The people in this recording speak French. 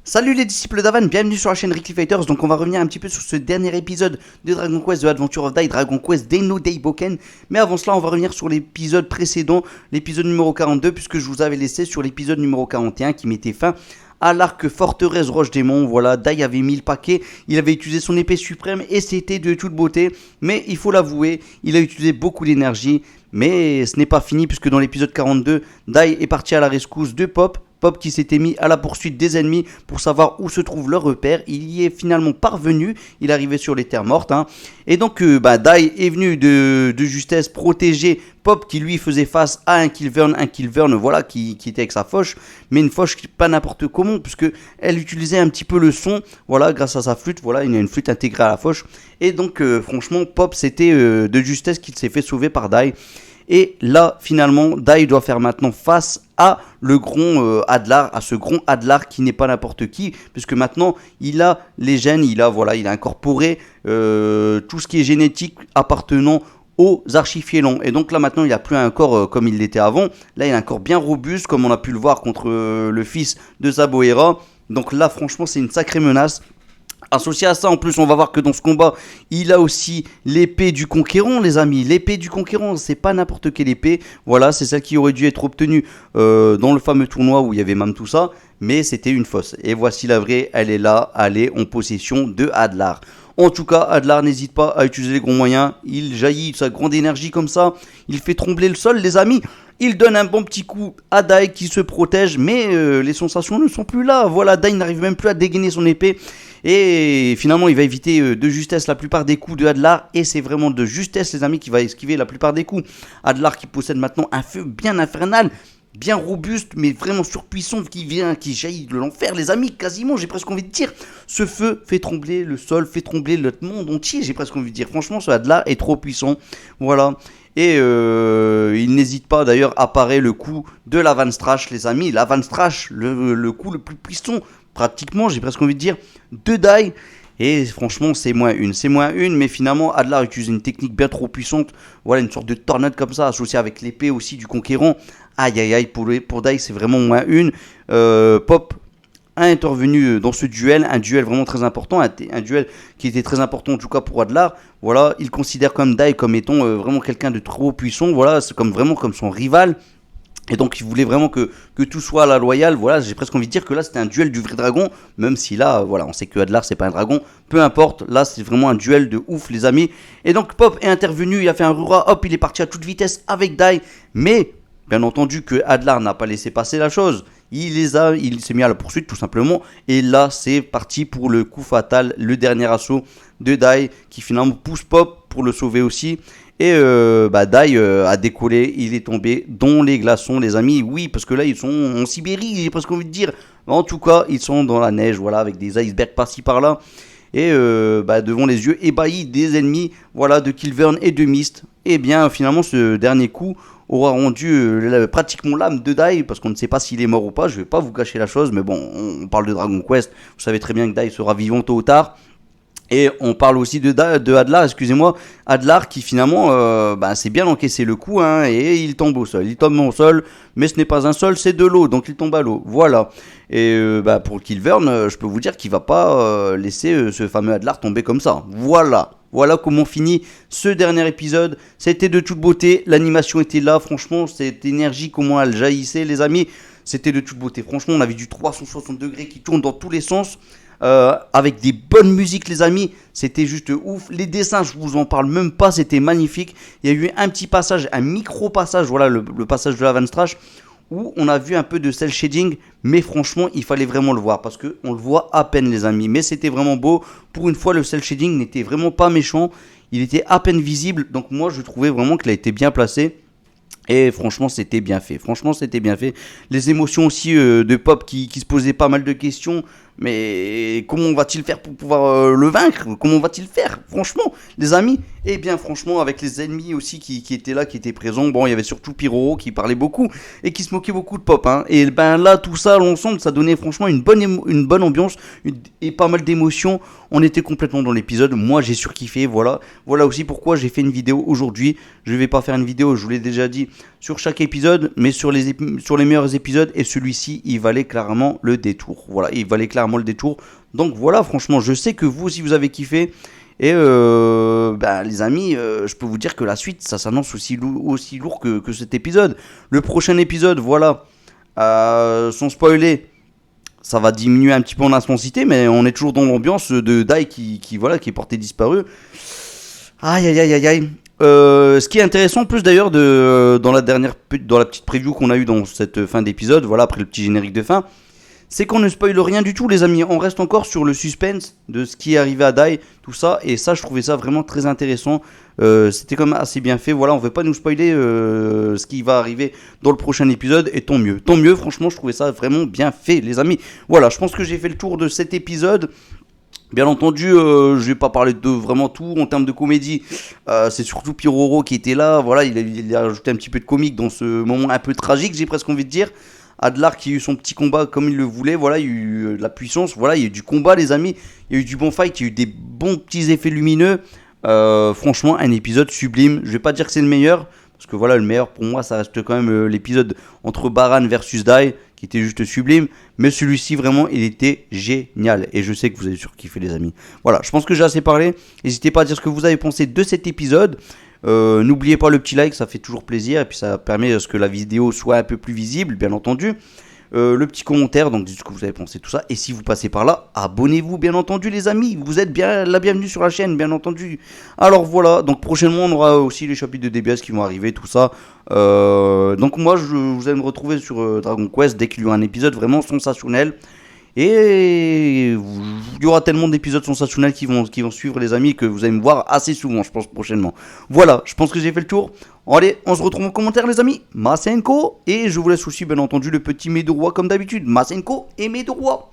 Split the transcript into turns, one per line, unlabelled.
Salut les disciples d'Avan, bienvenue sur la chaîne Ricky Fighters. Donc on va revenir un petit peu sur ce dernier épisode de Dragon Quest The Adventure of Dai, Dragon Quest Deno Daiboken. Mais avant cela, on va revenir sur l'épisode précédent, l'épisode numéro 42, puisque je vous avais laissé sur l'épisode numéro 41 qui mettait fin à l'arc Forteresse Roche Démon. Voilà, Dai avait mis le paquet, il avait utilisé son épée suprême et c'était de toute beauté. Mais il faut l'avouer, il a utilisé beaucoup d'énergie. Mais ce n'est pas fini puisque dans l'épisode 42, Dai est parti à la rescousse de Pop. Pop qui s'était mis à la poursuite des ennemis pour savoir où se trouve leur repère. Il y est finalement parvenu, il arrivait sur les terres mortes. Et donc Dai est venu de justesse protéger Pop qui lui faisait face à un Killvern voilà, qui était avec sa fauche. Mais une fauche pas n'importe comment puisque elle utilisait un petit peu le son, voilà, grâce à sa flûte. Voilà, il y a une flûte intégrée à la fauche. Et donc franchement Pop c'était de justesse qu'il s'est fait sauver par Dai. Et là, finalement, Dai doit faire maintenant face à le Gron Adlar, à ce Gron Adlar qui n'est pas n'importe qui, puisque maintenant, il a les gènes, il a incorporé tout ce qui est génétique appartenant aux archifiélons. Et donc là, maintenant, il n'a plus un corps comme il l'était avant. Là, il a un corps bien robuste, comme on a pu le voir contre le fils de Zaboera. Donc là, franchement, c'est une sacrée menace. Associé à ça, en plus, on va voir que dans ce combat, il a aussi l'épée du conquérant, les amis. L'épée du conquérant, c'est pas n'importe quelle épée. Voilà, c'est celle qui aurait dû être obtenue dans le fameux tournoi où il y avait même tout ça. Mais c'était une fausse. Et voici la vraie, elle est là, elle est en possession de Adlar. En tout cas, Adlar n'hésite pas à utiliser les gros moyens. Il jaillit de sa grande énergie comme ça. Il fait trembler le sol, les amis. Il donne un bon petit coup à Dai qui se protège. Mais les sensations ne sont plus là. Voilà, Dai n'arrive même plus à dégainer son épée. Et finalement, il va éviter de justesse la plupart des coups de Adlar. Et c'est vraiment de justesse, les amis, qui va esquiver la plupart des coups. Adlar qui possède maintenant un feu bien infernal, bien robuste, mais vraiment surpuissant, qui jaillit de l'enfer, les amis, quasiment, j'ai presque envie de dire. Ce feu fait trembler le sol, fait trembler le monde entier, j'ai presque envie de dire. Franchement, ce Adlar est trop puissant. Voilà. Et il n'hésite pas d'ailleurs à parer le coup de la Van Strash, les amis. La Van Strash, le coup le plus puissant, pratiquement, j'ai presque envie de dire, de Dai. Et franchement, c'est moins une, mais finalement, Adlar utilise une technique bien trop puissante. Voilà, une sorte de tornade comme ça, associée avec l'épée aussi du conquérant. Aïe aïe aïe, pour Dai, c'est vraiment moins une. Pop a intervenu dans ce duel, un duel vraiment très important, un duel qui était très important en tout cas pour Adlar. Voilà, il considère comme Dai comme étant vraiment quelqu'un de trop puissant. Voilà, c'est vraiment comme son rival. Et donc il voulait vraiment que tout soit à la loyale. Voilà, j'ai presque envie de dire que là c'était un duel du vrai dragon. Même si là, voilà, on sait que Adlar c'est pas un dragon. Peu importe, là c'est vraiment un duel de ouf, les amis. Et donc Pop est intervenu, il a fait un rura, hop, il est parti à toute vitesse avec Dai. Mais bien entendu que Adlar n'a pas laissé passer la chose. Il s'est mis à la poursuite tout simplement. Et là c'est parti pour le coup fatal, le dernier assaut de Dai qui finalement pousse Pop pour le sauver aussi. Et Dai a décollé, il est tombé dans les glaçons, les amis. Oui, parce que là, ils sont en Sibérie, j'ai presque envie de dire. En tout cas, ils sont dans la neige, voilà, avec des icebergs par-ci par-là. Et devant les yeux ébahis des ennemis, voilà, de Killvern et de Mist. Et bien, finalement, ce dernier coup aura rendu pratiquement l'âme de Dai, parce qu'on ne sait pas s'il est mort ou pas. Je ne vais pas vous cacher la chose, mais bon, on parle de Dragon Quest. Vous savez très bien que Dai sera vivant tôt ou tard. Et on parle aussi de Adlar, excusez-moi, Adlar qui finalement s'est bien encaissé le coup et il tombe au sol. Il tombe au sol, mais ce n'est pas un sol, c'est de l'eau, donc il tombe à l'eau. Voilà. Et pour Killvern, je peux vous dire qu'il va pas laisser ce fameux Adlar tomber comme ça. Voilà comment finit ce dernier épisode. C'était de toute beauté, l'animation était là, franchement, cette énergie, comment elle jaillissait, les amis, c'était de toute beauté. Franchement, on avait du 360 degrés qui tourne dans tous les sens. Avec des bonnes musiques, les amis, c'était juste ouf. Les dessins, je vous en parle même pas, c'était magnifique. Il y a eu un petit passage, un micro passage, voilà le passage de la Van Strash, où on a vu un peu de cel shading, mais franchement il fallait vraiment le voir parce que on le voit à peine, les amis, mais c'était vraiment beau. Pour une fois, le cel shading n'était vraiment pas méchant, il était à peine visible, donc moi je trouvais vraiment qu'il a été bien placé. Et franchement c'était bien fait, les émotions aussi de Pop qui se posait pas mal de questions. Mais comment va-t-il faire pour pouvoir le vaincre? Comment va-t-il faire, franchement, les amis? Et bien franchement, avec les ennemis aussi qui étaient là, qui étaient présents. Bon, il y avait surtout Pyro qui parlait beaucoup et qui se moquait beaucoup de Pop, Et ben là, tout ça, l'ensemble, ça donnait franchement une bonne ambiance et pas mal d'émotions. On était complètement dans l'épisode. Moi, j'ai surkiffé, voilà aussi pourquoi j'ai fait une vidéo aujourd'hui. Je vais pas faire une vidéo, je vous l'ai déjà dit, sur chaque épisode, mais sur les meilleurs épisodes. Et celui-ci, il valait clairement le détour. Voilà, il valait clairement un détour. Donc voilà, franchement, je sais que vous aussi vous avez kiffé. Et les amis, je peux vous dire que la suite, ça s'annonce aussi lourd que cet épisode. Le prochain épisode, voilà, sans spoiler, ça va diminuer un petit peu en intensité, mais on est toujours dans l'ambiance de Dai qui est porté disparu. Aïe aïe aïe aïe aïe. Ce qui est intéressant plus d'ailleurs dans la petite preview qu'on a eu dans cette fin d'épisode, voilà, après le petit générique de fin, c'est qu'on ne spoile rien du tout les amis, on reste encore sur le suspense de ce qui est arrivé à Dai, tout ça, et ça je trouvais ça vraiment très intéressant, c'était quand même assez bien fait, voilà, on ne veut pas nous spoiler ce qui va arriver dans le prochain épisode, et tant mieux, franchement je trouvais ça vraiment bien fait les amis. Voilà, je pense que j'ai fait le tour de cet épisode. Bien entendu, je vais pas parler de vraiment tout en termes de comédie. C'est surtout Piroro qui était là. Voilà, il a ajouté un petit peu de comique dans ce moment un peu tragique, j'ai presque envie de dire. Adlar qui a eu son petit combat comme il le voulait. Voilà, il y a eu de la puissance. Voilà, il y a eu du combat, les amis. Il y a eu du bon fight. Il y a eu des bons petits effets lumineux. Franchement, un épisode sublime. Je vais pas dire que c'est le meilleur. Parce que voilà, le meilleur pour moi, ça reste quand même l'épisode entre Baran versus Dai, qui était juste sublime. Mais celui-ci, vraiment, il était génial. Et je sais que vous avez surkiffé, les amis. Voilà, je pense que j'ai assez parlé. N'hésitez pas à dire ce que vous avez pensé de cet épisode. N'oubliez pas le petit like, ça fait toujours plaisir. Et puis ça permet à ce que la vidéo soit un peu plus visible, bien entendu. Le petit commentaire, donc dites ce que vous avez pensé, tout ça. Et si vous passez par là, abonnez-vous, bien entendu, les amis. Vous êtes bien la bienvenue sur la chaîne, bien entendu. Alors voilà, donc prochainement, on aura aussi les chapitres de DBS qui vont arriver, tout ça. Donc moi, vous allez me retrouver sur Dragon Quest dès qu'il y aura un épisode vraiment sensationnel. Et il y aura tellement d'épisodes sensationnels qui vont suivre, les amis, que vous allez me voir assez souvent, je pense, prochainement. Voilà, je pense que j'ai fait le tour. Allez, on se retrouve en commentaire, les amis. Masenko. Et je vous laisse aussi, bien entendu, le petit Médorois comme d'habitude. Masenko et Médorois.